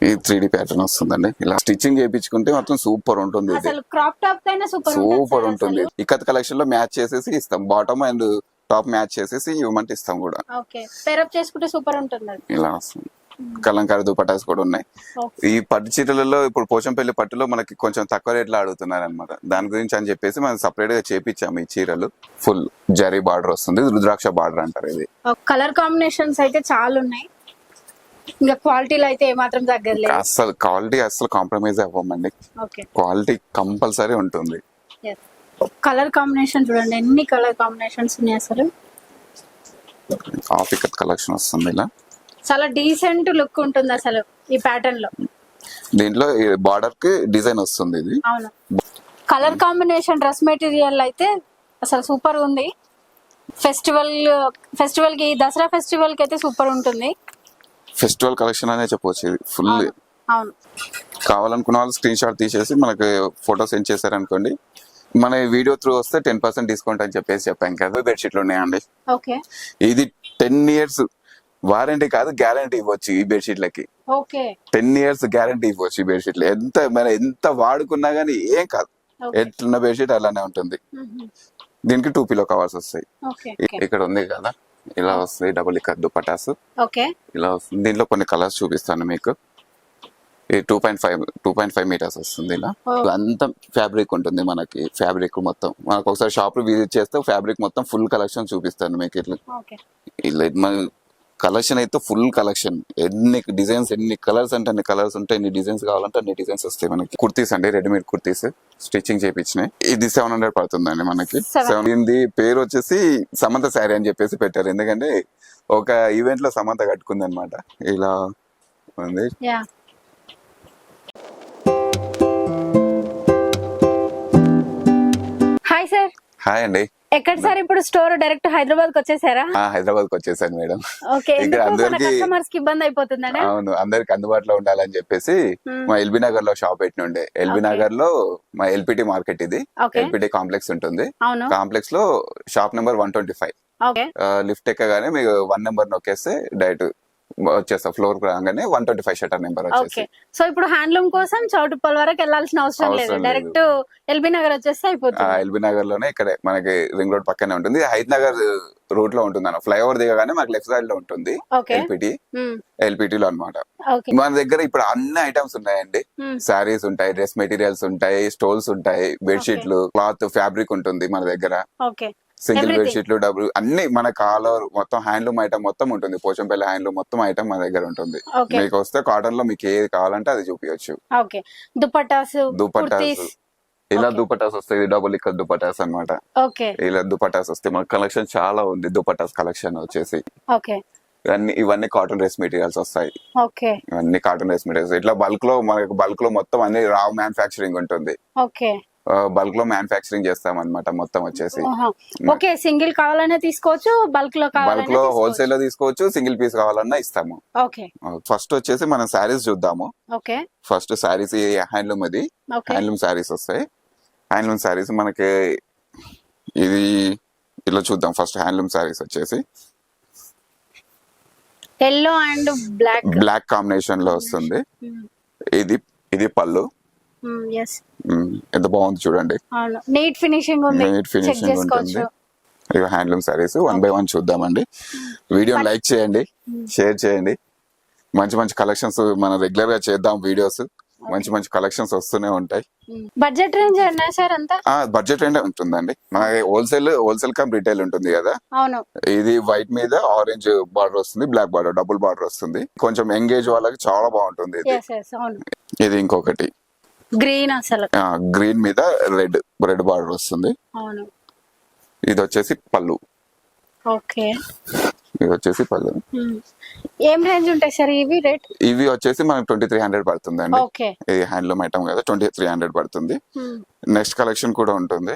ఈ 3D pattern వస్తుందండి. ఇలా స్టిచ్చింగ్ చేయించుకుంటే మొత్తం సూపర్ ఉంటుంది. ఇది అసలు క్రాప్ టాప్ కైనా సూపర్ ఉంటుంది. ఇక్కత్ కలెక్షన్ లో మ్యాచ్ చేసేసి ఇస్తాం. బాటమ్ అండ్ టాప్ మ్యాచ్ చేసేసి ఇవ్వమంటే ఇస్తాం కూడా. ఓకే, పేరప్ చేసుకుంటే సూపర్ ఉంటుంది. ఇలా వస్తుంది. కలంకారీ దుపటాస్ కూడా ఉన్నాయి. ఈ పట్టు చీరలలో ఇప్పుడు పోచంపల్లి పట్టులో మనకి కొంచెం తక్కువ రేట్లో అడుగుతున్నారు అనమాట. దాని గురించి అని చెప్పేసి మనం సపరేట్ గా చేపించాము. ఈ చీరలు ఫుల్ జరీ బార్డర్ వస్తుంది. రుద్రాక్ష బార్డర్ అంటారు. ఇది కలర్ కాంబినేషన్స్ అయితే చాలా ఉన్నాయి. ఇంకా క్వాలిటీలో అయితే ఏమాత్రం తగ్గలేదు. అసలు క్వాలిటీ అసలు కాంప్రమైజ్ అవ్వమండి. క్వాలిటీ కంపల్సరీ ఉంటుంది. కలర్ కాంబినేషన్ చూడండి, ఎన్ని కలర్ కాంబినేషన్స్ ఉన్నాయి. అసలు ఆఫ్ ఇకత్ కలెక్షన్ వస్తుంది. ఇలా చాలా డీసెంట్ లుక్ ఉంటుంది అసలు ఈ ప్యాటర్న్ లో. దీంట్లో బార్డర్ కి డిజైన్ వస్తుంది. ఇది అవును, కలర్ కాంబినేషన్ డ్రెస్ మెటీరియల్ అయితే అసలు సూపర్ ఉంది. ఫెస్టివల్ కి, దసరా ఫెస్టివల్ కి అయితే సూపర్ ఉంటుంది. ఫెస్టివల్ కలెక్షన్ అనే చెప్పవచ్చు. ఇది ఫుల్. అవును, కావాలనుకున్న వాళ్ళు స్క్రీన్ షాట్ తీసేసి మనకి ఫోటో సెండ్ చేశారనుకోండి, మన వీడియో త్రూ వస్తే 10% డిస్కౌంట్ అని చెప్పాం కదా. బెడ్షీట్లు ఉన్నాయండి. ఇది 10 years వారంటీ కాదు, గ్యారంటీ ఇవ్వచ్చు ఈ బెడ్షీట్లకి. 10 years గ్యారంటీ ఇవ్వచ్చు ఈ బెడ్షీట్లు. ఎంత వాడుకున్నా గానీ ఏం కాదు. ఎట్లున్న బెడ్షీట్ అలానే ఉంటుంది. దీనికి 2 పిల్లో కవర్స్ వస్తాయి. ఇక్కడ ఉంది కదా, ఇలా వస్తుంది. డబుల్ ఇక్కత్ దుపటాస్ ఇలా వస్తుంది. దీంట్లో కొన్ని కలర్స్ చూపిస్తాను మీకు. ఇది 2.5 మీటర్స్ వస్తుంది. ఇలా అంతా ఫ్యాబ్రిక్ ఉంటుంది. మనకి ఫ్యాబ్రిక్ మొత్తం మనకు ఒకసారి షాప్ విజిట్ చేస్తే ఫ్యాబ్రిక్ మొత్తం ఫుల్ కలెక్షన్ చూపిస్తాను మీకు. ఇట్లా ఇలా మన కలెక్షన్ అయితే ఫుల్ కలెక్షన్. ఎన్ని డిజైన్స్, ఎన్ని కలర్స్ అంటే అన్ని కలర్స్ ఉంటాయి. ఎన్ని డిజైన్స్ కావాలంటే అన్ని డిజైన్స్ వస్తాయి మనకి. కుర్తీస్ అండి, రెడీమేడ్ కుర్తీస్ స్టిచ్చింగ్ చేయించినాయి. ఇది 700 పడుతుందండి మనకి. దీని పేరు వచ్చేసి సమంత శారీ అని చెప్పేసి పెట్టారు. ఎందుకంటే ఒక ఈవెంట్ లో సమంత కట్టుకుంది అనమాట. ఇలా ఉంది. Hi sir. హాయ్ అండి. ఎక్కడ సార్ ఇప్పుడు స్టోర్? డైరెక్ట్ హైదరాబాద్ కి వచ్చేసారా? హైదరాబాద్ కి వచ్చేసాను మేడం. ఇబ్బంది అయిపోతుందండి. అవును, అందరికి అందుబాటులో ఉండాలని చెప్పేసి మా ఎల్బీ నగర్ లో షాప్ పెట్టినుండే. ఎల్బీ నగర్ లో మా ఎల్పిటి మార్కెట్, ఇది ఎల్పిటి కాంప్లెక్స్ ఉంటుంది. కాంప్లెక్స్ లో షాప్ నెంబర్ 125. లిఫ్ట్ ఎక్కగానే మీకు 1 నెంబర్ నొక్కేస్తే డైరెక్ట్ వచ్చేస్తా. ఫ్లోర్ రాగానే 125 షట్టర్ నెంబర్ వచ్చేసి. సో ఇప్పుడు హ్యాండ్లూమ్ కోసం చౌటుప్పల్ వరకు వెళ్ళాల్సిన అవసరం లేదు. డైరెక్ట్ ఎల్బీ నగర్ వచ్చేస్తే అయిపోతుంది. ఎల్బీ నగర్ లోనే ఇక్కడే మనకి రింగ్ రోడ్ పక్కనే ఉంటుంది. హైద్ నగర్ రూట్ లో ఉంటుంది అన్న. ఫ్లైఓవర్ దిగగానే మాకు లెఫ్ట్ సైడ్ లో ఉంటుంది ఎల్పిటి లో అనమాట. మన దగ్గర ఇప్పుడు అన్ని ఐటమ్స్ ఉన్నాయండి. శారీస్ ఉంటాయి, డ్రెస్ మెటీరియల్స్ ఉంటాయి, స్టోల్స్ ఉంటాయి, బెడ్షీట్లు, క్లాత్, ఫ్యాబ్రిక్ ఉంటుంది మన దగ్గర. సింగిల్ బెడ్షీట్లు, డబుల్ అన్ని మన ఆల్ ఓవర్ మొత్తం హ్యాండ్లూమ్ ఐటమ్ మొత్తం ఉంటుంది. పోచంపల్లి హ్యాండ్లూమ్ మొత్తం ఐటమ్ మన దగ్గర ఉంటుంది. మీకు వస్తే కాటన్ లో మీకు ఏది కావాలంటే అది చూపించచ్చు. దుపటాస్ ఇలా దుపటాస్ వస్తాయి. డబుల్ ఇక్కత్ దుపటాస్ అనమాట. ఇలా దుపటాస్ వస్తాయి. మన కలెక్షన్ చాలా ఉంది. దుపటాస్ కలెక్షన్ వచ్చేసి ఇవన్నీ కాటన్ డ్రెస్ మెటీరియల్స్ వస్తాయి. ఇవన్నీ కాటన్ డ్రెస్ మెటీరియల్స్. ఇట్లా బల్క్ లో మనకు బల్క్ లో మొత్తం అన్ని రా మ్యానుఫ్యాక్చరింగ్ ఉంటుంది. బల్క్ లో మ్యానుఫ్యాక్చరింగ్ చేస్తాం అనమాట మొత్తం వచ్చేసి. సింగిల్ కావాలన్నా తీసుకోవచ్చు, బల్క్ లో హోల్సేల్ లో తీసుకోవచ్చు, సింగిల్ పీస్ కావాలన్నా ఇస్తాము. ఫస్ట్ వచ్చేసి మనం శారీస్ చూద్దాము. ఫస్ట్ శారీస్ హ్యాండ్లూమ్, ఇది హ్యాండ్లూమ్ శారీస్ వస్తాయి. హ్యాండ్లూమ్ శారీస్ మనకి ఇది ఇలా చూద్దాం. ఫస్ట్ హ్యాండ్లూమ్ శారీస్ వచ్చేసి ఎల్లో అండ్ బ్లాక్ కాంబినేషన్ లో వస్తుంది. ఇది పళ్ళు. ఎంత బాగుంది చూడండి. నీట్ ఫినిషింగ్ ఉంటుంది. ఇవి హ్యాండ్లూమ్ సారీస్. 1 by 1 చూద్దామండి. వీడియోని లైక్ చేయండి, షేర్ చేయండి. మంచి మంచి కలెక్షన్స్ మనం రెగ్యులర్ గా చేద్దాం. వీడియోస్ మంచి మంచి కలెక్షన్స్ వస్తూనే ఉంటాయి. బడ్జెట్ రేంజ్ బడ్జెట్ రేంజ్ ఉంటుందండి. మన హోల్సేల్ కమ్ రిటైల్ ఉంటుంది కదా. ఇది వైట్ మీద ఆరెంజ్ బార్డర్ వస్తుంది, బ్లాక్ బార్డర్, డబుల్ బార్డర్ వస్తుంది. కొంచెం ఎంగేజ్ వాళ్ళకి చాలా బాగుంటుంది. ఇది ఇంకొకటి గ్రీన్, అసలు గ్రీన్ మీద రెడ్ బార్డర్ వస్తుంది. ఇది వచ్చేసి పళ్ళు. ఇది వచ్చేసి పళ్ళు. ఏం రేంజ్ ఉంటాయి సార్ ఇవి రేట్? ఇవి వచ్చేసి మనకి 2300 పడుతుంది అండి. ఇది హ్యాండ్లూమ్ ఐటమ్ కదా, 2300 పడుతుంది. నెక్స్ట్ కలెక్షన్ కూడా ఉంటుంది.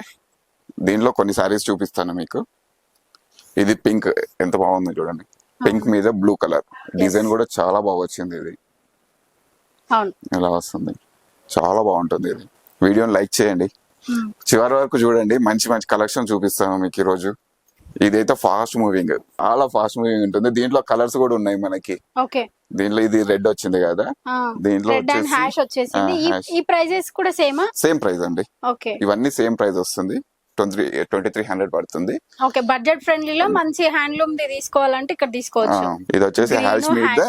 దీనిలో కొన్ని సారీస్ చూపిస్తాను మీకు. ఇది పింక్, ఎంత బాగుంది చూడండి. పింక్ మీద బ్లూ కలర్ డిజైన్ కూడా చాలా బాగా వచ్చింది. ఇది ఎలా వస్తుంది, చాలా బాగుంటుంది. ఇది వీడియోని లైక్ చేయండి, చివరి వరకు చూడండి. మంచి మంచి కలెక్షన్ చూపిస్తాను మీకు ఈ రోజు. ఇదైతే ఫాస్ట్ మూవింగ్, చాలా ఫాస్ట్ మూవింగ్ ఉంటుంది. దీంట్లో కలర్స్ కూడా ఉన్నాయి మనకి. ఓకే, దీంట్లో ఇది రెడ్ వచ్చింది కదా, దీంట్లో రెడ్ అండ్ హ్యాష్ వచ్చేసింది. ఈ ప్రైజెస్ కూడా సేమా? సేమ్ ప్రైస్ అండి. ఓకే, ఇవన్నీ సేమ్ ప్రైస్ వస్తుంది. 2300 పడుతుంది. ఓకే, బడ్జెట్ ఫ్రెండ్లీలో మంచి హ్యాండ్లూమ్ ది తీసుకోవాలంటే ఇక్కడ తీసుకోవచ్చు. ఇది వచ్చేసి హ్యాష్ మీద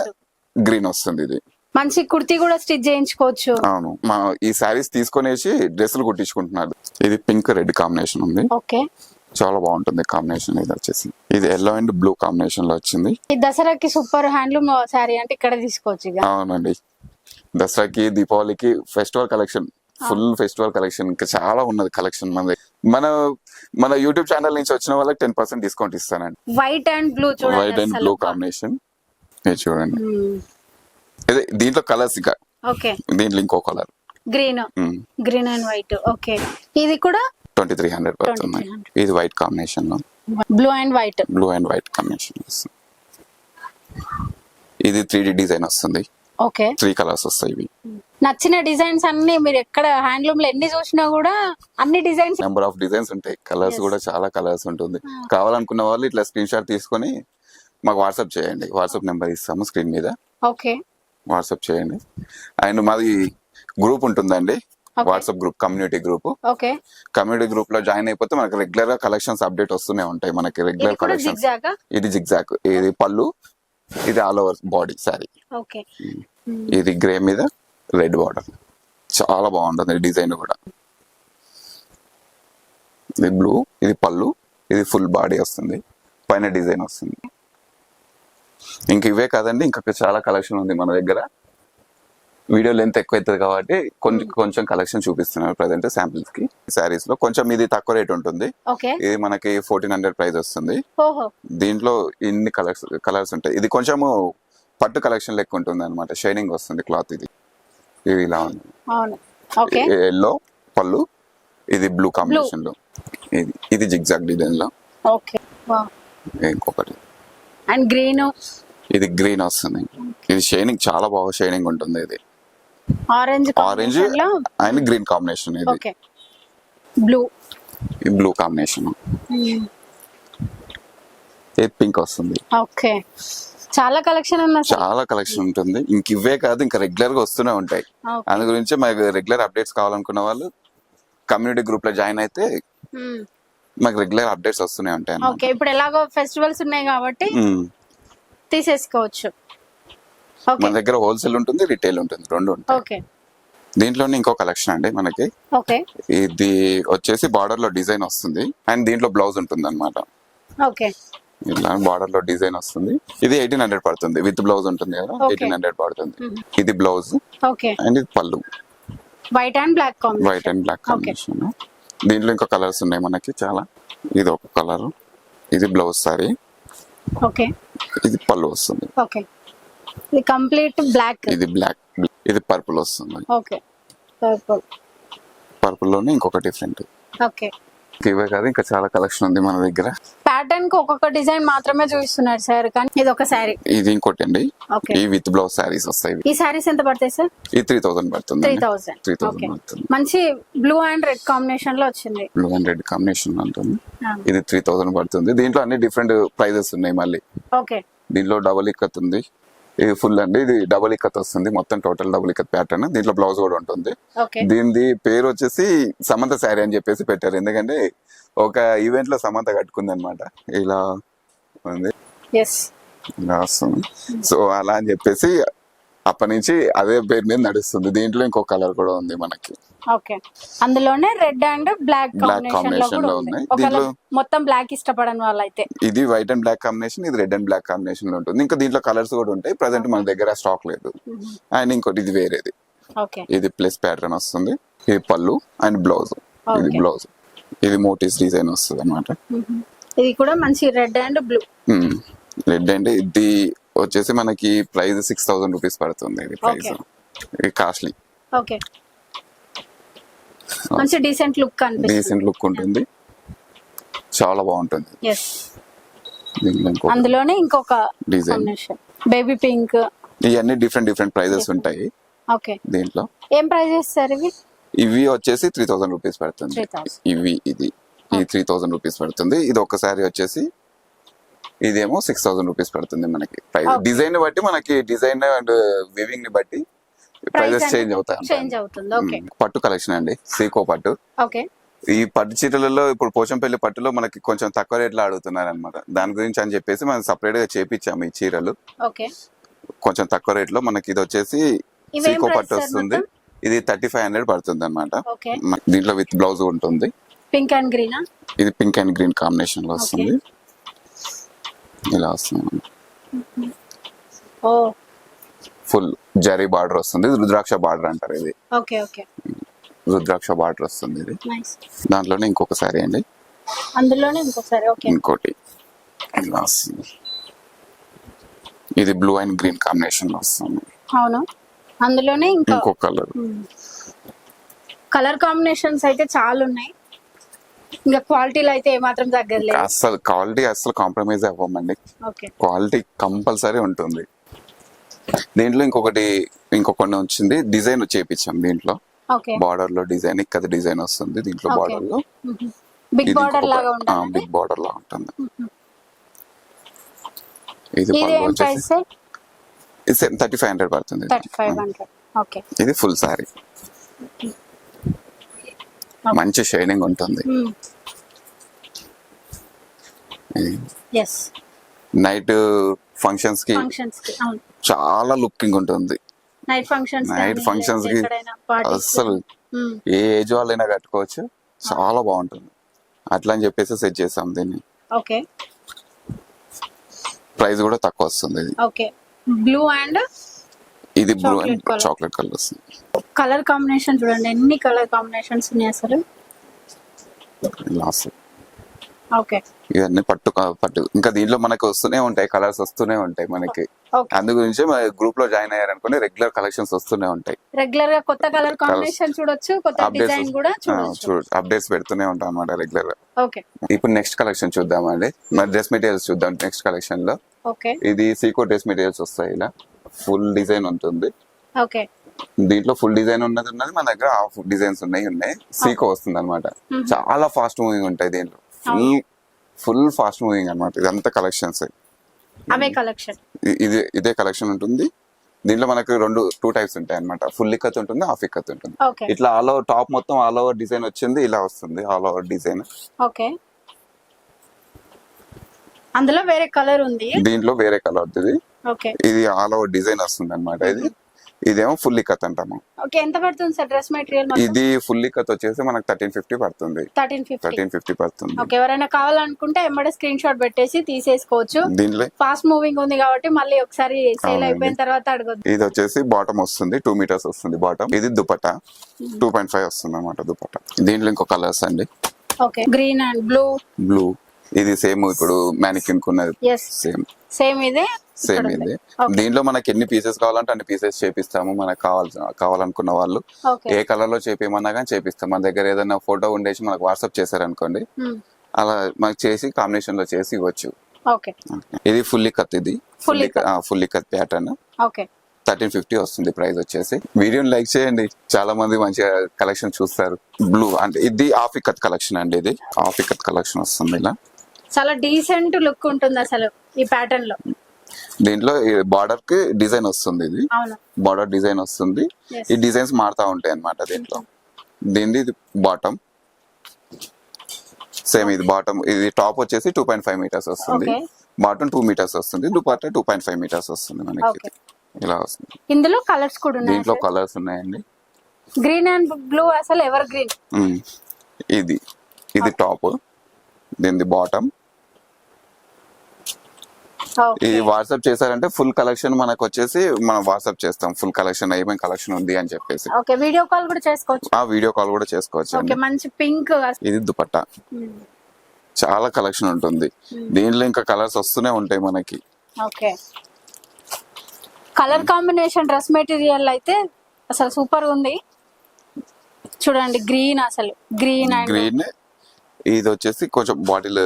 గ్రీన్ వస్తుంది. ఇది మంచి కుర్తీ కూడా స్టిచ్ చేయించుకోవచ్చు. అవును, మా ఈ శారీస్ తీసుకొనేసి డ్రెస్సులు కుట్టించుకుంటున్నారు. ఇది పింక్ రెడ్ కాంబినేషన్ ఉంది. ఓకే, చాలా బాగుంటుంది కాంబినేషన్. ఇది వచ్చేసి ఇది ఎల్లో అండ్ బ్లూ కాంబినేషన్ లో వచ్చింది. ఈ దసరాకి సూపర్ హ్యాండ్లూమ్ శారీ అంటే ఇక్కడ తీసుకోవచ్చు ఇక. అవునండి, దసరాకి దీపావళికి festival collection, full festival collection ఇంకా చాలా ఉన్నది కలెక్షన్. మన యూట్యూబ్ ఛానల్ నుంచి వచ్చిన వాళ్ళకి 10% డిస్కౌంట్ ఇస్తానండి. వైట్ అండ్ బ్లూ చూడండి, వైట్ అండ్ బ్లూ కాంబినేషన్ చూడండి. అదే దీంట్లో కలర్స్ ఇక. ఓకే, దీంట్లో ఇంకో colour green and white. Okay, ఇది కూడా 2300 పడుతుంది. ఇది వైట్ కాంబినేషన్ లో బ్లూ అండ్ వైట్ కాంబినేషన్ వస్తుంది. ఇది 3D డిజైన్ వస్తుంది. ఓకే, 3 కలర్స్ వస్తాయి. ఇవి నచ్చిన డిజైన్స్ అన్ని మీరు ఎక్కడ హ్యాండ్లూమ్ లో ఎన్ని చూసినా కూడా అన్ని డిజైన్స్, నెంబర్ ఆఫ్ డిజైన్స్ ఉంటాయి. కలర్స్ కూడా చాలా కలర్స్ ఉంటుంది. కావాలనుకున్న వాళ్ళు ఇట్లా స్క్రీన్ షాట్ తీసుకొని మాకు వాట్సాప్ చేయండి. వాట్సాప్ నెంబర్ ఇస్తాము స్క్రీన్ మీద. ఓకే, వాట్సాప్ చేయండి. అండ్ మాది గ్రూప్ ఉంటుందండి, WhatsApp group, community group. Okay, community group లో జాయిన్ అయిపోతే మనకి రెగ్యులర్ గా కలెక్షన్స్ అప్డేట్ వస్తూనే ఉంటాయి. మనకి రెగ్యులర్ కలెక్షన్స్. ఇది జిగ్జాగ్, ఇది పళ్ళు, ఇది all over body sorry. Okay, ఇది గ్రే మీద రెడ్ బార్డర్, చాలా బాగుంటుంది డిజైన్ కూడా. ఇది బ్లూ, ఇది పళ్ళు, ఇది ఫుల్ బాడీ వస్తుంది, పైన డిజైన్ వస్తుంది. ఇంక ఇవే కాదండి, ఇంకా చాలా కలెక్షన్ ఉంది మన దగ్గర. వీడియో లెంత్ ఎక్కువ అవుతుంది కాబట్టి కొంచెం కలెక్షన్ చూపిస్తున్నారు ప్రజెంట్ శాంపిల్స్ కి. శారీస్ లో కొంచెం ఇది తక్కువ రేట్ ఉంటుంది. ఇది మనకి 1400 ప్రైస్ వస్తుంది. దీంట్లో ఇన్ని కలర్స్ ఉంటాయి. ఇది కొంచెము పట్టు కలెక్షన్ లెక్క ఉంటుంది అనమాట, షైనింగ్ వస్తుంది క్లాత్. ఇది ఇలా ఉంది, ఎల్లో పళ్ళు, ఇది బ్లూ కాంబినేషన్ లో, ఇది జిగ్జాగ్ డిజైన్ లో. ఇంకొకటి అండ్ గ్రీన్, ఇది గ్రీన్ వస్తుంది. ఇది షైనింగ్ చాలా బాగా షైనింగ్ ఉంటుంది. ఇది ఆరెంజ్ అండ్ గ్రీన్ కాంబినేషన్. ఇది బ్లూ కాంబినేషన్. ఇది పింక్ వస్తుంది. ఓకే, చాలా కలెక్షన్ ఉంటుంది. ఇంక ఇవే కాదు, ఇంకా రెగ్యులర్ గా వస్తూనే ఉంటాయి. అందు గురించి మాకు రెగ్యులర్ అప్డేట్స్ కావాలనుకున్న వాళ్ళు కమ్యూనిటీ గ్రూప్ లో జాయిన్ అయితే మాకు రెగ్యులర్ అప్డేట్స్ వస్తూనే ఉంటాయి. ఓకే, ఇప్పుడు ఎలాగో ఫెస్టివల్స్ ఉన్నాయి కాబట్టి తీసేసుకోవచ్చు. మన దగ్గర హోల్సేల్ ఉంటుంది, రిటైల్ ఉంటుంది, రెండు ఉంటాయి. దీంట్లోనే ఇంకో కలెక్షన్ అండి మనకి. ఇది వచ్చేసి బార్డర్ లో డిజైన్ వస్తుంది అండ్ దీంట్లో బ్లౌజ్ ఉంటుంది అనమాట. ఇట్లా బార్డర్ లో డిజైన్ వస్తుంది. ఇది 1800 పడుతుంది, విత్ బ్లౌజ్ ఉంటుంది కదా, 1800 పడుతుంది. ఇది బ్లౌజ్ అండ్ ఇది పళ్ళు, వైట్ అండ్ బ్లాక్ కాంబినేషన్. దీంట్లో ఇంకా కలర్స్ ఉన్నాయి మనకి చాలా. ఇది ఒక కలర్, ఇది బ్లౌజ్ సారీ, ఇది పళ్ళు వస్తుంది. ఇది కంప్లీట్ బ్లాక్, ఇది బ్లాక్, ఇది పర్పుల్ వస్తుంది. పర్పుల్ లోనే ఇంకొక డిఫరెంట్. ఇవే కాదు, ఇంకా చాలా కలెక్షన్ ఉంది మన దగ్గర. ప్యాటర్న్ కి ఒక్కొక్క డిజైన్ మాత్రమే చూపిస్తున్నారు సార్, కానీ ఇది ఒక సారీ. ఇది ఇంకోటి అండి, ఈ విత్ బ్లౌజ్ సారీస్ వస్తాయి. ఈ సారీస్ ఎంత పడతాయి సార్? ఇది 3000 పడుతుంది. 3000 పడుతుంది. మంచి బ్లూ అండ్ రెడ్ కాంబినేషన్ లో వచ్చింది. బ్లూ అండ్ రెడ్ కాంబినేషన్ ఉంటుంది. ఇది 3000 పడుతుంది. దీంట్లో అన్ని డిఫరెంట్ ప్రైజెస్ ఉన్నాయి మళ్ళీ. దీంట్లో డబుల్ ఇక్కత్ ఉంది, ఇది ఫుల్ అండి. ఇది డబుల్ ఇక్కత్ వస్తుంది, మొత్తం టోటల్ డబుల్ ఇక్కత్ ప్యాటర్న్. దీంట్లో బ్లౌజ్ కూడా ఉంటుంది. దీనిది పేరు వచ్చేసి సమంత శారీ అని చెప్పేసి పెట్టారు, ఎందుకంటే ఒక ఈవెంట్ లో సమంత కట్టుకుంది అనమాట. ఇలా ఉంది, ఇలా వస్తుంది. సో అలా అని చెప్పేసి అప్పటి నుంచి అదే పేరు మీద నడుస్తుంది. దీంట్లో ఇంకో కలర్ కూడా ఉంది మనకి. అందులోనే రెడ్ అండ్ బ్లాక్ కాంబినేషన్ లో ఉన్నాయి. దీంట్లో మొత్తం బ్లాక్ ఇష్టపడని వాళ్ళైతే ఇది వైట్ అండ్ బ్లాక్ కాంబినేషన్, ఇది రెడ్ అండ్ బ్లాక్ కాంబినేషన్ లో ఉంటుంది. ఇంకా దీంట్లో కలర్స్ కూడా ఉంటాయి. ప్రెసెంట్ మన దగ్గర స్టాక్ లేదు. అండ్ ఇంకోటి ఇది వేరేది, ఇది ప్లస్ ప్యాటర్న్ వస్తుంది. ఇది పళ్ళు అండ్ బ్లౌజ్, ఇది బ్లౌజ్, ఇది మోటివ్స్ డిజైన్ వస్తుంది అన్నమాట. ఇది కూడా మంచి red and blue. Red and ఇది వచ్చేసి మనకి ప్రైస్ 6000 రూపీస్ పడుతుంది. ఇది ప్రైస్, ఇది కాస్ట్లీ. మంచి డీసెంట్ లుక్ ఉంటుంది, చాలా బాగుంటుంది. అందులోనే ఇంకొక డిజైన్ బేబీ పింక్. ఇవన్నీ డిఫరెంట్ ప్రైజెస్ ఉంటాయి దీంట్లో. ఏం ప్రైజెస్ సార్ ఇవి? ఇవి వచ్చేసి 3000 రూపీస్ పడుతుంది. ఇది 3000 రూపీస్ పడుతుంది. ఇది ఒక సారీ వచ్చేసి ఇదేమో 6,000 రూపీస్ పడుతుంది మనకి ప్రైస్. డిజైన్ బట్టి మనకి డిజైన్ అండ్ వివింగ్ ని బట్టి ప్రైజెస్ చేంజ్ చేంజ్ అవుతుంది. ఓకే. పట్టు కలెక్షన్ అండి, సీకో పట్టు. ఓకే. ఈ పట్టు చీరలలో ఇప్పుడు పోచంపల్లి పట్టులో మనకి కొంచెం తక్కువ రేట్లో అడుగుతున్నారు అనమాట. దాని గురించి అని చెప్పేసి మనం సపరేట్ గా చేపించాము ఈ చీరలు. ఓకే. కొంచెం తక్కువ రేట్ లో మనకి ఇది వచ్చేసి సీకో పట్టు వస్తుంది. ఇది 3500 పడుతుంది అనమాట. దీంట్లో విత్ బ్లౌజ్ ఉంటుంది. Pink and green. ఇది పింక్ అండ్ గ్రీన్ కాంబినేషన్ లో వస్తుంది. ఇలా వస్తుంది. ఓ, ఫుల్ జరీ బార్డర్ వస్తుంది. రుద్రాక్ష బార్డర్ అంటారు ఇది. ఓకే. ఓకే. రుద్రాక్ష బార్డర్ వస్తుంది ఇది. నైస్. దాంట్లోనే ఇంకొక సారీ అండి, అందులోనే ఇంకొకసారి. ఓకే. ఇంకోటి ఇలా వస్తుంది. ఇది బ్లూ అండ్ గ్రీన్ కాంబినేషన్ లో వస్తుంది. అవును, అందులోనే ఇంకో కలర్. కలర్ కాంబినేషన్స్ అయితే చాలా ఉన్నాయి. ఇంకా క్వాలిటీలో అయితే ఏమాత్రం తగ్గలేదు. అసలు క్వాలిటీ అసలు కాంప్రమైజ్ అవ్వమండి. ఓకే. క్వాలిటీ కంపల్సరీ ఉంటుంది. దీంట్లో ఇంకొకటి వచ్చింది, డిజైన్ చేపించాం దీంట్లో. ఓకే. బార్డర్ లో డిజైన్, ఇక్కడ డిజైన్ వస్తుంది దీంట్లో. బార్డర్ లో బిగ్ బార్డర్ లాగా ఉంటుంది. బిగ్ బార్డర్ లా ఉంటుంది. ఇది ఏం ప్రైస్? 3500 పడుతుంది. 3500. ఓకే. ఇది ఫుల్ సారీ, మంచి షైనింగ్ ఉంటుంది. ఎస్. నైట్ ఫంక్షన్స్ కి చాలా లుకింగ్ ఉంటుంది. నైట్ ఫంక్షన్స్ కి అసలు ఏ ఏజ్ వాళ్ళైనా కట్టుకోవచ్చు, చాలా బాగుంటుంది. అట్లా అని చెప్పేసి సెట్ చేసాం దీన్ని. ఓకే. ప్రైస్ కూడా తక్కువ వస్తుంది. ఇది ఓకే. బ్లూ అండ్ ఇది బ్లూ అండ్ చాక్లెట్ కలర్ వస్తుంది. కలర్ కాంబినేషన్ చూడండి, ఎన్ని కలర్ కాంబినేషన్స్ ఉన్నాయి అసలు. ఓకే. ఇవన్నీ పట్టు ఇంకా దీంట్లో మనకి వస్తూనే ఉంటాయి, కలర్స్ వస్తూనే ఉంటాయి మనకి. అందు గురించి గ్రూప్ లో జాయిన్ అయ్యారనుకోండి, రెగ్యులర్ కలెక్షన్స్ వస్తూనే ఉంటాయి. రెగ్యులర్ గా కొత్త కలర్ కాంబినేషన్ చూడొచ్చు, కొత్త డిజైన్ కూడా చూడొచ్చు. అప్డేట్స్ పెడుతూనే ఉంటాం అన్నమాట రెగ్యులర్ గా. ఓకే. ఇప్పుడు నెక్స్ట్ కలెక్షన్ చూద్దామండి. మరి డ్రెస్ మెటీరియల్స్ చూద్దాం నెక్స్ట్ కలెక్షన్ లో. ఓకే. ఇది సీకో డ్రెస్ మెటీరియల్స్ వస్తాయి. ఇలా ఫుల్ డిజైన్ ఉంటుంది. ఓకే. దీంట్లో ఫుల్ డిజైన్ ఉన్నది మన దగ్గర హాఫ్ డిజైన్స్ ఉన్నాయి. సీకో వస్తుంది అనమాట. చాలా ఫాస్ట్ మూవింగ్ ఉంటాయి దీంట్లో. ఫుల్ ఫాస్ట్ మూవింగ్ అనమాట. ఇదంతా కలెక్షన్స్. ఇదే కలెక్షన్ ఉంటుంది. దీంట్లో మనకు టూ టైప్స్ ఉంటాయి అనమాట. ఫుల్ ఇక్కత్ ఉంటుంది, హాఫ్ ఇక్కత్ ఉంటుంది. ఇట్లా ఆల్ ఓవర్ టాప్ మొత్తం ఆల్ ఓవర్ డిజైన్ వచ్చింది. ఇలా వస్తుంది ఆల్ ఓవర్ డిజైన్. ఓకే. అందులో వేరే కలర్ ఉంది, దీంట్లో వేరే కలర్ ఉంది. ఓకే. ఇది ఆల్ ఓవర్ డిజైన్ వస్తుంది అనమాట. ఇదేమో ఫుల్ ఇక్కత్ అంటాము. ఓకే. ఎంత పడుతుంది సార్ డ్రెస్ మెటీరియల్? ఇది ఫుల్ ఇక్కత్ వచ్చేసి మనకు 1350 పడుతుంది. 1350 పడుతుంది. ఓకే. ఎవరైనా కావాలనుకుంటే ఎమ్మడే స్క్రీన్ షాట్ పెట్టేసి తీసేసుకోవచ్చు. దీంట్లో ఫాస్ట్ మూవింగ్ ఉంది కాబట్టి మళ్ళీ ఒకసారి సేల్ అయిపోయిన తర్వాత అడగొద్దు. ఇది వచ్చేసి బాటమ్ వస్తుంది, 2 మీటర్స్ వస్తుంది బాటమ్. ఇది దుపట్టా 2.5 వస్తుంది అనమాట దుపట్టా. దీంట్లో ఇంకో కలర్స్ అండి. ఓకే. Green and blue. ఇది సేమ్ ఇప్పుడు మ్యానిక్యూన్ కున్నది. సేమ్ ఇదే. దీంట్లో మనకి ఎన్ని పీసెస్ కావాలంటే అన్ని పీసెస్ చేపిస్తాము. మనకు కావాలనుకున్న వాళ్ళు ఏ కలర్ లో చేపిమన్నా కానీ చేపిస్తాం. మన దగ్గర ఏదైనా ఫోటో ఉండేసి మనకు వాట్సాప్ చేశారనుకోండి, అలా మనకి చేసి కాంబినేషన్ లో చేసి ఇవ్వచ్చు. ఇది ఫుల్ కత్. ఇది ఫుల్ కత్ ప్యాటర్న్. 1350 వస్తుంది ప్రైస్ వచ్చేసి. వీడియోని లైక్ చేయండి, చాలా మంది మంచిగా కలెక్షన్ చూస్తారు. బ్లూ అంటే ఇది హాఫ్ ఇక్కత్ కలెక్షన్ అండి. ఇది హాఫ్ ఇక్కత్ కలెక్షన్ వస్తుంది. ఇలా చాలా డీసెంట్ లుక్ ఉంటుంది అసలు ఈ ప్యాటర్న్ లో. దీంట్లో బార్డర్ కి డిజైన్ వస్తుంది. ఇది బార్డర్ డిజైన్ వస్తుంది. ఈ డిజైన్స్ మారుతా ఉంటాయి అన్నమాట దీంట్లో. దీనిది ఇది బాటమ్ సేమ్. ఇది బాటమ్. ఇది టాప్ వచ్చేసి 2.5 మీటర్స్ వస్తుంది. బాటమ్ 2 మీటర్స్ వస్తుంది. దుపట్టా 2.5 మీటర్స్ వస్తుంది మనకి. ఇలా వస్తుంది. ఇందులో కలర్స్ కూడా ఉన్నాయి. దీంట్లో కలర్స్ ఉన్నాయండి. గ్రీన్ అండ్ బ్లూ అసలు ఎవర్ గ్రీన్. ఇది టాప్, దీనిది బాటమ్. ఇది వాట్సాప్ చేశారంటే ఫుల్ కలెక్షన్ మనకు వచ్చేసి మనం వాట్సాప్ చేస్తాం. ఫుల్ కలెక్షన్ ఏమేమి కలెక్షన్ ఉంది అని చెప్పేసి. వీడియో కాల్ కూడా చేసుకోవచ్చు. వీడియో కాల్ కూడా చేసుకోవచ్చు. మంచి పింక్. ఇది దుపట్టా. చాలా కలెక్షన్ ఉంటుంది దీనిలో. ఇంకా కలర్స్ వస్తూనే ఉంటాయి మనకి. Okay. Colour combination dress material అయితే అసలు సూపర్ ఉంది చూడండి. గ్రీన్ అసలు గ్రీన్. ఇది వచ్చేసి కొంచెం బాటిల్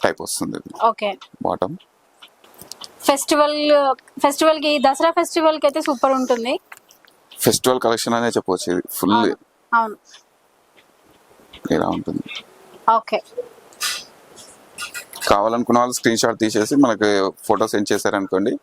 టైప్ వస్తుంది. ఓకే. బాటమ్. ఫెస్టివల్ కి, దసరా ఫెస్టివల్ కి అయితే సూపర్ ఉంటుంది. ఫెస్టివల్ కలెక్షన్ అనే చెప్పవచ్చు. ఇది ఫుల్. అవును. ఇలా ఉంటుంది. ఓకే. కావాలనుకున్న వాళ్ళు స్క్రీన్ షాట్ తీసేసి మనకి ఫోటో సెండ్ చేశారనుకోండి,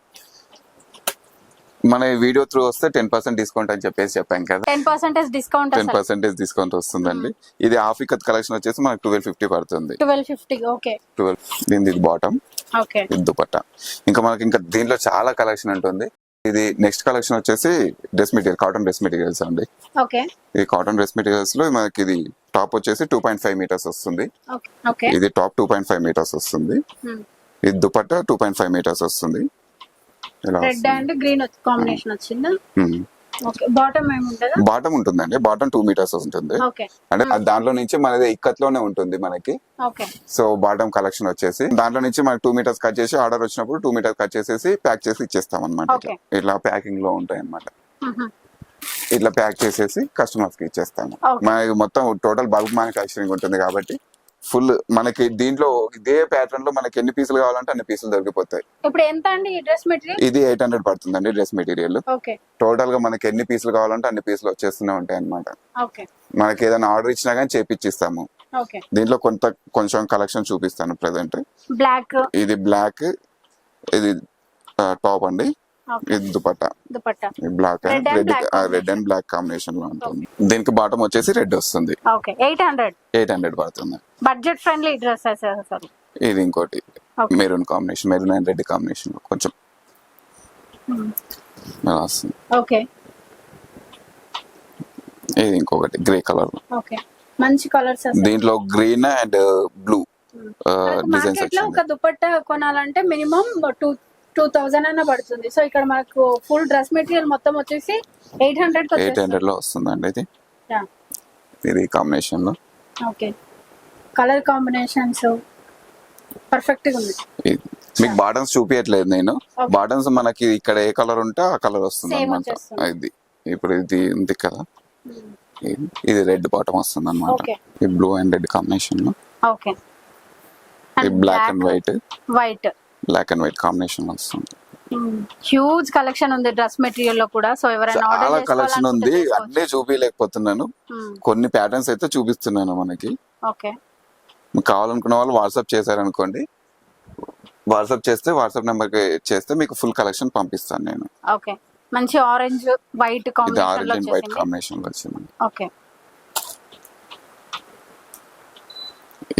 మన వీడియో త్రూ వస్తే 10% డిస్కౌంట్ అని చెప్పేసి చెప్పాం కదా. 10% డిస్కౌంట్ 10% డిస్కౌంట్ వస్తుందండి. ఇది హాఫ్ ఇకత్ కలెక్షన్ వచ్చేసి మనకి 1250 పడుతుంది. 1250. ఓకే 12 ఇది బాటమ్, ఓకే ఇది దుపట్టా. ఇంకా మనకి ఇంకా దీంట్లో చాలా కలెక్షన్ ఉంటుంది. ఇది నెక్స్ట్ కలెక్షన్ వచ్చేసి dress material, cotton dress materials అండి. ఓకే ఈ కాటన్ డ్రెస్ మెటీరియల్స్ లో మనకి ఇది టాప్ వచ్చేసి 2.5 మీటర్స్ వస్తుంది. ఓకే ఇది టాప్ 2.5 మీటర్స్ వస్తుంది. ఇది దుపట్టా 2.5 మీటర్స్ వస్తుంది. రెడ్ అండ్ గ్రీన్ కాంబినేషన్ వచ్చిందా? ఓకే బాటమ్ ఏముంటదా? బాటమ్ ఉంటుందండి. బాటమ్ 2 మీటర్స్ ఉంటుంది. ఓకే అంటే దాంట్లో నుంచి మనది ఇక్కత్లోనే ఉంటుంది మనకి. ఓకే సో బాటమ్ కలెక్షన్ వచ్చేసి దాంట్లో నుంచి మనకి 2 మీటర్స్ కట్ చేసి ఆర్డర్ వచ్చినప్పుడు 2 మీటర్స్ కట్ చేసేసి ప్యాక్ చేసి ఇచ్చేస్తాం అనమాట. Okay. ఇట్లా ప్యాకింగ్ లో ఉంటాయి అనమాట. ఇట్లా ప్యాక్ చేసేసి కస్టమర్స్ కి ఇచ్చేస్తాము. Okay. మనకి మొత్తం టోటల్ బల్క్ మ్యానుఫ్యాక్చరింగ్ ఉంటుంది కాబట్టి ఫుల్ మనకి దీంట్లో ఇదే ప్యాటర్న్ లో మనకి ఎన్ని పీసులు కావాలంటే అన్ని పీసులు దొరికిపోతాయి. ఇప్పుడు ఎంత అండి ఈ డ్రెస్ మెటీరియల్? ఇది 800 పడుతుందండి డ్రెస్ మెటీరియల్. ఓకే టోటల్ గా మనకి ఎన్ని పీసులు కావాలంటే అన్ని పీసులు వచ్చేస్తూనే ఉంటాయి అనమాట. ఓకే మనకి ఏదైనా ఆర్డర్ ఇచ్చినా కానీ చేపిచ్చిస్తాము. ఓకే దీంట్లో కొంచెం కలెక్షన్ చూపిస్తాను ప్రెసెంట్. బ్లాక్, ఇది బ్లాక్, ఇది టాప్ అండి. ఓకే ఇది dupatta, dupatta black Red and black red and black combination లో ఉంటుంది. దీనికి బాటమ్ వచ్చేసి రెడ్ వస్తుంది. ఓకే 800 పడుతుంది. బడ్జెట్ ఫ్రెండ్లీ డ్రెస్సెస్ అసలు. ఇది ఇంకోటి Okay. Maroon combination, maroon and red combination లో కొంచెం ఇలా వస్తుంది. ఓకే ఇది ఇంకొకటి గ్రే కలర్ లో. ఓకే మంచి కలర్స్ అసలు. దీంట్లో green and blue designs market లో వచ్చింది. ఒక దుపట్టా కొనాలంటే మినిమం 2000 అన్న పడుతుంది. సో ఇక్కడ మనకు ఫుల్ డ్రెస్ మెటీరియల్ మొత్తం వచ్చేసి 800 కి వచ్చేస్తుంది. 800 లో వస్తుందండి. ఇది Yeah. ఇది కాంబినేషన్ లో ఓకే కలర్ కాంబినేషన్స్ పర్ఫెక్ట్ గా ఉంది. మీకు బాటమ్స్ చూపించట్లేదు నేను. Okay. బాటమ్స్ మనకి ఇక్కడ ఏ కలర్ ఉంటే ఆ కలర్ వస్తుంది Same అనమాట. వచ్చేస్తుంది. ఇది ఇప్పుడు ఇది ఉంది కదా, ఇది రెడ్ బాటమ్ వస్తుంది అనమాట. Okay. ఈ బ్లూ అండ్ రెడ్ కాంబినేషన్ లో. ఓకే ఈ black and white, white black and white combination వస్తుంది. హ్యూజ్ కలెక్షన్ ఉంది డ్రెస్ మెటీరియల్ లో కూడా. సో ఎవరైనా చాలా ఆర్డర్ కలెక్షన్ ఉంది. అన్నీ చూపించలేకపోతున్నాను, Hmm. కొన్ని ప్యాటర్న్స్ అయితే చూపిస్తున్నాను మనకి. ఓకే మీకు కావాలనుకున్న వాళ్ళు వాట్సాప్ చేశారనుకోండి, వాట్సాప్ చేస్తే వాట్సాప్ నెంబర్ కి చేస్తే మీకు ఫుల్ కలెక్షన్ పంపిస్తాను నేను. ఓకే మంచి ఆరెంజ్ వైట్ ఇది కాంబినేషన్ ఆరెంజ్ లో అండ్ వైట్ వచ్చేసింది. కాంబినేషన్ లో వచ్చింది. ఓకే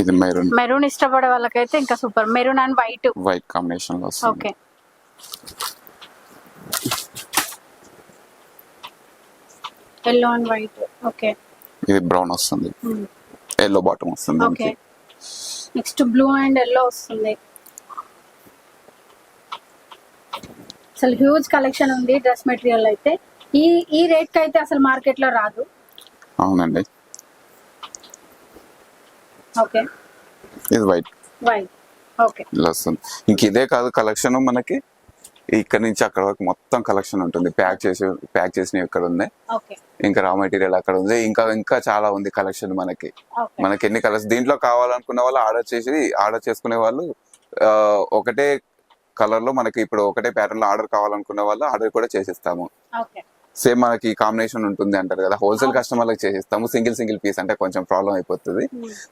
ఇది మెరూన్ మెరూన్ ఇష్టపడే వాళ్ళకైతే ఇంకా super. Maroon and white. White combination లో వస్తుంది. Okay yellow and white. Okay ఇది బ్రౌన్ వస్తుంది. ఎల్లో బాటమ్ వస్తుంది. Okay next blue and yellow వస్తుంది. అసలు హ్యూజ్ కలెక్షన్ ఉంది డ్రెస్ మెటీరియల్ అయితే. ఈ రేట్ కి అయితే అసలు మార్కెట్ లో రాదు. అవునండి. ఓకే ఇది వైట్ వైట్. ఓకే ఇలా వస్తుంది. ఇంక ఇదే కాదు కలెక్షన్ మనకి ఇక్కడ నుంచి అక్కడ వరకు మొత్తం కలెక్షన్ ఉంటుంది. ప్యాక్ చేసినవి ఇక్కడ ఉన్నాయి. ఓకే ఇంకా రా మెటీరియల్ అక్కడ ఉంది. ఇంకా చాలా ఉంది కలెక్షన్ మనకి. ఓకే మనకి ఎన్ని కలర్స్ దీంట్లో కావాలనుకున్న వాళ్ళు ఆర్డర్ చేసుకునే వాళ్ళు ఒకటే కలర్ లో మనకి ఇప్పుడు ఒకటే ప్యాటర్న్ లో ఆర్డర్ కావాలనుకున్న వాళ్ళు ఆర్డర్ కూడా చేసిస్తాము. ఓకే సేమ్ మనకి కాంబినేషన్ ఉంటుంది అంటారు కదా, హోల్సేల్ కస్టమర్లకు చేసిస్తాము. సింగిల్ పీస్ అంటే కొంచెం ప్రాబ్లం అయిపోతుంది.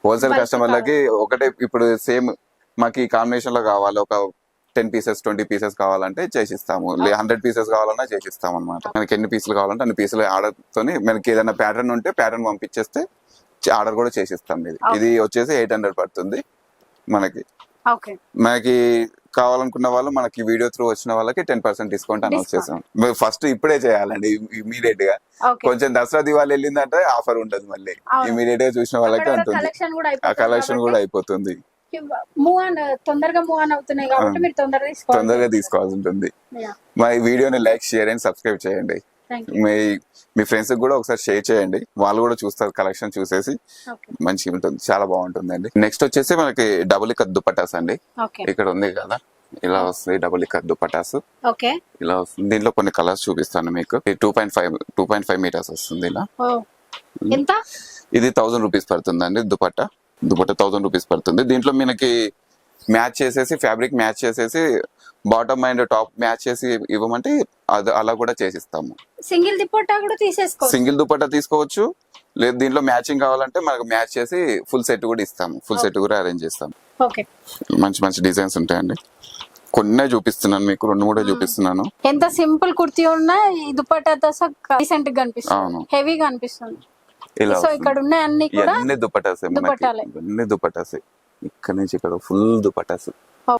హోల్సేల్ కస్టమర్లకి ఒకటే ఇప్పుడు సేమ్ మాకు ఈ కాంబినేషన్ లో కావాలి, ఒక 10 పీసెస్ 20 పీసెస్ కావాలంటే చేసిస్తాము. 100 పీసెస్ కావాలన్నా చేసిస్తాం అనమాట. మనకి ఎన్ని పీసులు కావాలంటే అన్ని పీసులు ఆర్డర్ తోని మనకి ఏదైనా ప్యాటర్న్ ఉంటే ప్యాటర్న్ పంపించేస్తే ఆర్డర్ కూడా చేసిస్తాం. ఇది వచ్చేసి 800 పడుతుంది మనకి. ఓకే మనకి కావాలనుకున్న వాళ్ళు మనకి వీడియో త్రూ వచ్చిన వాళ్ళకి 10% డిస్కౌంట్ అనౌన్స్ చేసాం. ఫస్ట్ ఇప్పుడే చేయాలండి ఇమీడియట్ గా. ఓకే కొంచెం దసరా దివాళీ వెళ్ళిందంటే ఆఫర్ ఉండదు. మళ్ళీ అవును. ఇమీడియట్ గా చూసిన వాళ్ళకి ఉంటుంది. కలెక్షన్ కూడా ఆ కలెక్షన్ కూడా అయిపోతుంది. తొందరగా మూవ్ ఆన్ అవుతున్నాయి కాబట్టి మీరు తొందరగా తీసుకోవాల్సి ఉంటుంది. మా ఈ వీడియోని లైక్, షేర్ అండ్ సబ్స్క్రైబ్ చేయండి. మీ ఫ్రెండ్స్ కూడా ఒకసారి షేర్ చేయండి, వాళ్ళు కూడా చూస్తారు. కలెక్షన్ చూసేసి మంచిగా ఉంటుంది, చాలా బాగుంటుందండి. నెక్స్ట్ వచ్చేసి మనకి డబుల్ ఇక్కత్ దుపట్టాస్ అండి. ఇక్కడ ఉంది కదా, ఇలా వస్తుంది డబుల్ ఇక్కత్ దుపట్టాస్. ఇలా వస్తుంది. దీంట్లో కొన్ని కలర్స్ చూపిస్తాను మీకు. 2.5 మీటర్స్ వస్తుంది. ఇలా ఎంత? ఇది 1000 రూపీస్ పడుతుందండి. దుపట్టా 1000 రూపీస్ పడుతుంది. దీంట్లో మనకి మ్యాచ్ చేసేసి ఫ్యాబ్రిక్ మ్యాచ్ చేసేసి బాటమ్ అండ్ టాప్ మ్యాచ్ చేసి ఇవ్వమంటే అది అలా కూడా చేసిస్తాము. సింగిల్ దుపట్టా కూడా తీసేసుకోవచ్చు. సింగిల్ దుపట్టా తీసుకోవచ్చు, లేదు దీంట్లో మ్యాచింగ్ కావాలంటే మనకు మ్యాచ్ చేసి ఫుల్ సెట్ కూడా ఇస్తాము. ఫుల్ సెట్ కూడా అరేంజ్ చేస్తాము. ఓకే. మంచి మంచి డిజైన్స్ ఉంటాయండి. కొన్నే చూపిస్తున్నాను మీకు, 2-3 చూపిస్తున్నాను. ఎంత సింపుల్ కుర్తీ ఉన్నా ఈ దుపట్టాతో డీసెంట్ గా అవును. కనిపిస్తుంది, హెవీగా అనిపిస్తుంది. ఇలా సో ఇక్కడ ఉన్న అన్ని కూడా అన్ని దుపట్టాసే మనకి, దుపట్టాలే. అన్ని దుపట్టాసే. ఇక్కడ నుంచి ఇక్కడ ఫుల్ దుపట్టాస్.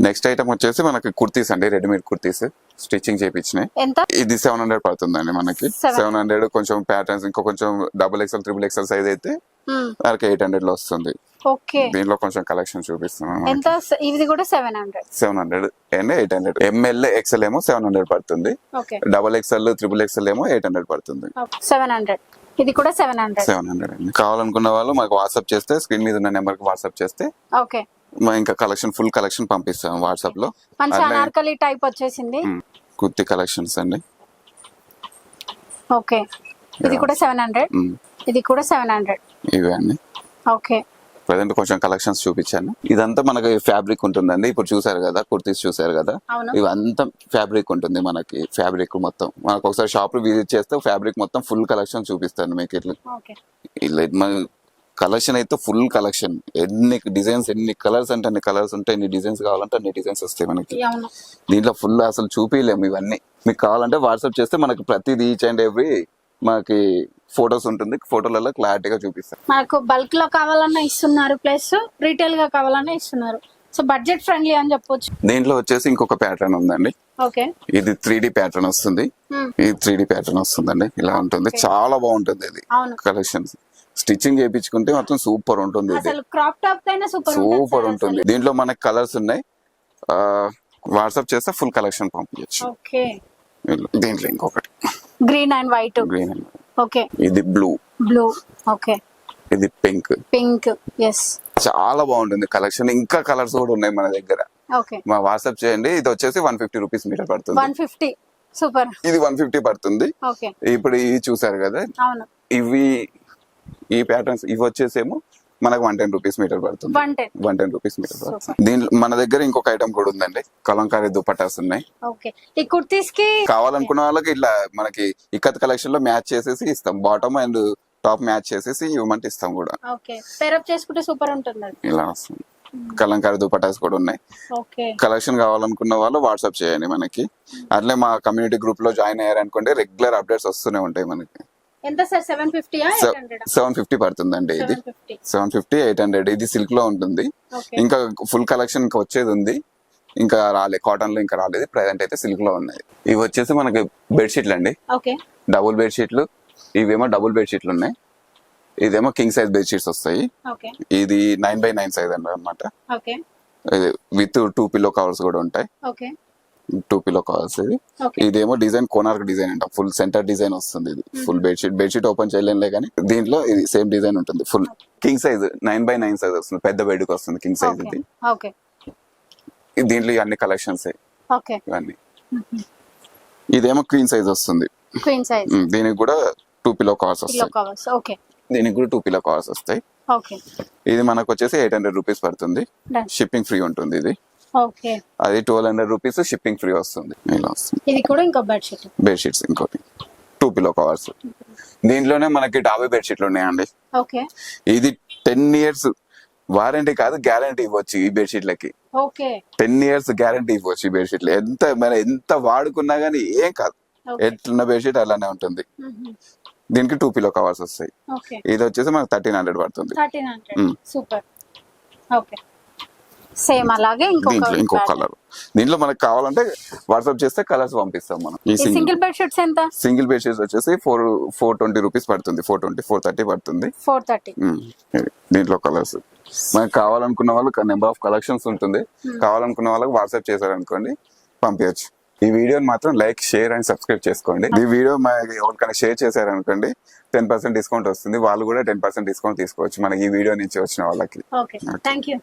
నెక్స్ట్ ఐటమ్ వచ్చేసి మనకి కుర్తీస్ అండి, రెడీమేడ్ కుర్తీస్ స్టిచ్చింగ్ చేయించినాయి. ఎంత? ఇది 700 పడుతుందండి మనకి. 700 కొంచెం ప్యాటర్న్స్ ఇంకా కొంచెం XXL, XXL సైజ్ అయితే మనకి 800 లో వస్తుంది. ఓకే. దీనిలో కొంచెం కలెక్షన్ చూపిస్తున్నాను. ఎంత? ఇది కూడా 700. 700 అండ్ 800. ML XL ఏమో 700 పడుతుంది. ఓకే. XXL, XXL ఏమో 800 పడుతుంది. 700. ఇది కూడా 700. 700 అండి. కావాలనుకున్న వాళ్ళు మాకు వాట్సాప్ చేస్తే, స్క్రీన్ మీద ఉన్న నెంబర్ కి వాట్సాప్ చేస్తే ఓకే, ఇంకా కలెక్షన్ ఫుల్ కలెక్షన్ పంపిస్తాం వాట్సాప్ లో. మంచి అనార్కలి టైప్ వచ్చేసింది. కుర్తి కలెక్షన్స్ అండి. ఓకే. ఇది కూడా 700. ఇది కూడా 700. ఇవే అండి. ఓకే. ప్రజెంట్ కొంచెం కలెక్షన్స్ చూపించాను. ఇదంతా మనకి ఫ్యాబ్రిక్ ఉంటుందండి. ఇప్పుడు చూసారు కదా కుర్తీస్, చూసారు కదా, అవును. ఇవంతా ఫ్యాబ్రిక్ ఉంటుంది మనకి. ఫ్యాబ్రిక్ మొత్తం మనకు ఒకసారి షాప్ లో విజిట్ చేస్తే ఫ్యాబ్రిక్ మొత్తం ఫుల్ కలెక్షన్ చూపిస్తాను మీకు. ఇట్లా ఓకే. ఇలా మన కలెక్షన్ అయితే ఫుల్ కలెక్షన్. ఎన్ని డిజైన్స్, ఎన్ని కలర్స్ అంటే అన్ని కలర్స్ ఉంటాయి, ఎన్ని డిజైన్స్ కావాలంటే అన్ని డిజైన్స్ వస్తాయి మనకి. అవును. దీంట్లో ఫుల్ అసలు చూపించలేము ఇవన్నీ. మీకు కావాలంటే వాట్సాప్ చేస్తే మనకి ప్రతిదీ ఈచ్ అండ్ ఎవ్రీ మనకి ఫొటోస్ ఉంటుంది. ఫోటోలలో క్లారిటీగా చూపిస్తాం. మనకు బల్క్ లో కావాలన్నా ఇస్తున్నారు, ప్లస్ రీటైల్ గా కావాలన్నా ఇస్తున్నారు. సో బడ్జెట్ ఫ్రెండ్లీ అని చెప్పొచ్చు. దీంట్లో వచ్చేసి ఇంకొక ప్యాటర్న్ ఉందండి. ఓకే. ఇది 3D ప్యాటర్న్ వస్తుంది. ఇది 3D ప్యాటర్న్ వస్తుందండి. ఇలా ఉంటుంది, చాలా బాగుంటుంది ఇది. అవును. కలెక్షన్స్ స్టిచ్చింగ్ చేయించుకుంటే మొత్తం సూపర్ ఉంటుంది. ఇది అసలు క్రాప్ టాప్ కైనా సూపర్ ఉంటుంది. దీంట్లో మనకి కలర్స్ ఉన్నాయి. వాట్సాప్ చేస్తే ఫుల్ కలెక్షన్ పంపించచ్చు. ఓకే. దీంట్లో ఇంకొకటి green and white. Green and okay. ఇది బ్లూ. ఓకే. ఇది పింక్. ఎస్. చాలా బాగుంటుంది కలెక్షన్. ఇంకా కలర్స్ కూడా ఉన్నాయి మన దగ్గర. ఓకే. మా వాట్సాప్ చేయండి. ఇది వచ్చేసి 150 రూపీస్ మీటర్ పడుతుంది. 150. సూపర్. ఇది 150 పడుతుంది. ఓకే. ఇప్పుడు ఇవి చూసారు కదా, అవును. ఇవి ఈ ప్యాటర్న్స్ ఇవి వచ్చేసేమో మనకు 110 రూపీస్ మీటర్ పడుతుంది. 110 రూపీస్ మీటర్ పడుతుంది. దీంట్లో మన దగ్గర ఇంకొక ఐటమ్ కూడా ఉందండి, కలంకారీ దుపట్టాస్ ఉన్నాయి. ఓకే. ఈ కుర్తీస్ కి కావాలనుకున్న వాళ్ళకి ఇట్లా మనకి ఇక్కత్ కలెక్షన్ లో మ్యాచ్ చేసేసి ఇస్తాం. బాటమ్ అండ్ టాప్ మ్యాచ్ చేసేసి ఇవ్వమంటే ఇస్తాం కూడా. ఓకే. పేరప్ చేసుకుంటే సూపర్ ఉంటుంది. ఇలా వస్తుంది. కలంకారీ దుపట్టాస్ కూడా ఉన్నాయి. ఓకే. కలెక్షన్ కావాలనుకున్న వాళ్ళు వాట్సాప్ చేయండి మనకి. అట్లే మా కమ్యూనిటీ గ్రూప్ లో జాయిన్ అయ్యారనుకోండి, రెగ్యులర్ అప్డేట్స్ వస్తూనే ఉంటాయి మనకి. ఎంత సార్? 750 750 పడుతుందండి. ఇది 750, 800. ఇది సిల్క్ లో ఉంటుంది. ఇంకా ఫుల్ కలెక్షన్ ఇంకా వచ్చేది ఉంది, ఇంకా కాటన్ లో ఇంకా రాలేదు. ప్రెసెంట్ అయితే సిల్క్ లో ఉన్నాయి. ఇవి వచ్చేసి మనకి బెడ్షీట్లు అండి. ఓకే. డబుల్ బెడ్షీట్లు. ఇవేమో డబుల్ బెడ్షీట్లు ఉన్నాయి. ఇదేమో కింగ్ సైజ్ బెడ్షీట్స్ వస్తాయి. ఇది 9x9 సైజ్ అన్నమాట. విత్ 2 పిల్లో కవర్స్ కూడా ఉంటాయి. 2 పిల్లో కవర్స్. ఇదేమో డిజైన్ కోనార్క్ డిజైన్ అంట. ఫుల్ సెంటర్ డిజైన్ వస్తుంది. ఇది ఫుల్ బెడ్షీట్ ఓపెన్ చేయలేంలే కానీ దీంట్లో ఇది సేమ్ డిజైన్ ఉంటుంది. Full king size 9x9 size వస్తుంది. పెద్ద బెడ్ కి వస్తుంది కింగ్ సైజ్. ఇది దీంట్లో ఇవన్నీ కలెక్షన్స్ ఇవన్నీ. ఇదేమో క్వీన్ సైజ్ వస్తుంది. దీనికి కూడా 2 పిల్లో కవర్స్ వస్తాయి. దీనికి కూడా 2 పిల్లో కవర్స్ వస్తాయి. ఇది మనకు వచ్చేసి 800 రూపీస్ పడుతుంది. షిప్పింగ్ ఫ్రీ ఉంటుంది. ఇది అది 1200 రూపీస్ షిప్పింగ్ ఫ్రీ వస్తుంది. ఇలా వస్తుంది. ఇది కూడా ఇంకో బెడ్షీట్స్ ఇంకోటి 2 పిల్లో కవర్స్. దీంట్లోనే మనకి డాబీ బెడ్షీట్లు ఉన్నాయండి. ఇది 10 years వారంటీ కాదు, గ్యారంటీ ఇవ్వచ్చు ఈ బెడ్షీట్లకి. 10 years గ్యారంటీ ఇవ్వచ్చు ఈ బెడ్షీట్లు. ఎంత వాడుకున్నా గానీ ఏం కాదు. ఎట్లున్న బెడ్షీట్ అలానే ఉంటుంది. దీనికి 2 పిల్లో కవర్స్ వస్తాయి. ఇది వచ్చేసి మనకు 1300 పడుతుంది. సూపర్. ఓకే. సేమ్ అలాగే ఇంకో కలర్. దీంట్లో మనకు కావాలంటే వాట్సాప్ చేస్తే కలర్స్ పంపిస్తాం మనం. ఈ సింగిల్ బెడ్ షీట్స్ ఎంత? సింగిల్ బెడ్ షీట్స్ వచ్చేసి 420 రూపీస్ పడుతుంది. 420, 430 పడుతుంది. 430. దీంట్లో కలర్స్ మనకు కావాలనుకున్న వాళ్ళకి నెంబర్ ఆఫ్ కలెక్షన్స్ ఉంటుంది. కావాలనుకున్న వాళ్ళకి వాట్సాప్ చేశారనుకోండి పంపించచ్చు. ఈ వీడియోని మాత్రం లైక్, షేర్ అండ్ సబ్స్క్రైబ్ చేసుకోండి. ఈ వీడియో ఎవరికైనా షేర్ చేశారనుకోండి 10% డిస్కౌంట్ వస్తుంది. వాళ్ళు కూడా 10% డిస్కౌంట్ తీసుకోవచ్చు మనకి ఈ వీడియో నుంచి వచ్చిన వాళ్ళకి. Thank you.